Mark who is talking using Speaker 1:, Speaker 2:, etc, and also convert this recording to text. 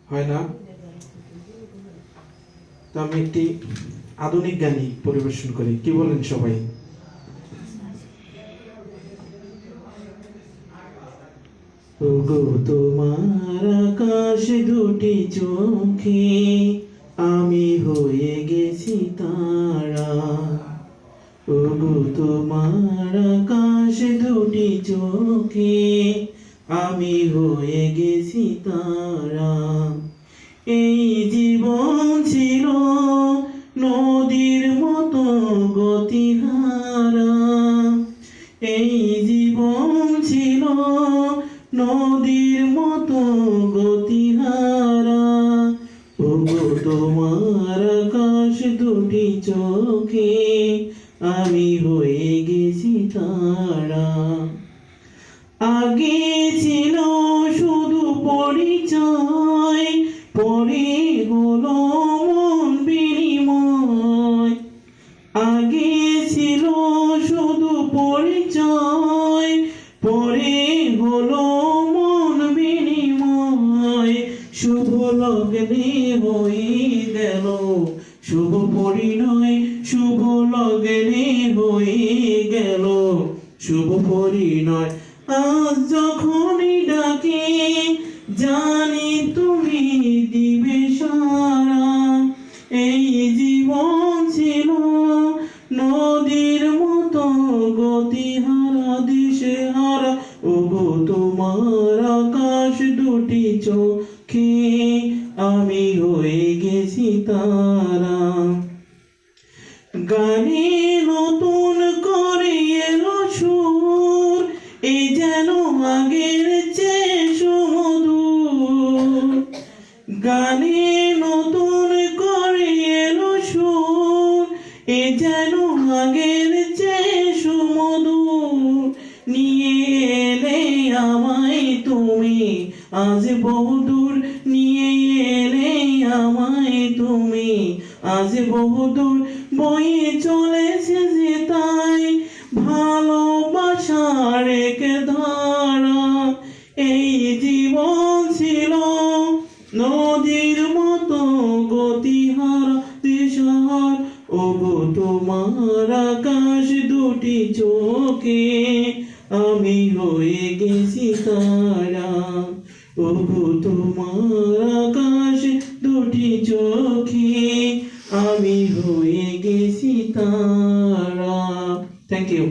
Speaker 1: হয় না? তো আমি একটি আধুনিক গানই পরিবেশন করি, কি বলেন সবাই? ওগো তোমার আকাশ দুটি চোখে আমি হয়ে গেছি তারা। ওগো তোমার আকাশ দুটি চোখে আমি হয়ে গেছি তারা। এই জীবন ছিল নদীর মতো গতিহারা। এই জীবন ছিল নদীর মতো গতিহারা। ওগো তোমার আকাশ দুটি চোখে আমি হয়ে গেছি তারা। আগে ছিল শুধু পরিচয়, পরে হলো মন বিনিময়। আগে ছিল শুধু পরিচয়, পরে হলো মন বিনিময়। শুভ লগ্নে হয়ে গেল শুভ পরিণয়, শুভ লগ্নে হয়ে গেল শুভ পরিণয়। আজ যখনই ডাকি জানি তুমি দিবে সারা। এই জীবন ছিল নদীর মতো গতিহারা, দিশে হারা। ওগো তোমার আকাশ দুটি চোখে আমি হয়ে গেছি তারা। গানে নতুন করে এলো সুর, এই যেন আগের চেয়ে সুমধুর। গানে নতুন করে এলো সুর, এ যেন আগের চেয়ে সুমধুর। নিয়ে এলে আমায় তুমি আজ বহুদূর, নিয়ে এলে আমায় তুমি আজ বহুদূর। বয়ে চলেছে যে তাই ভালোবাসার এক ধারা। এই জীবন ছিল নদীর মতো গতিহারা, দিশাহার। ওগো তোমার আকাশ দুটি চোখে আমি হয়ে গেছি তারা। ওগো তোমার আকাশ দুটি চোখে আমি হয়ে গেছি তারা। Thank you.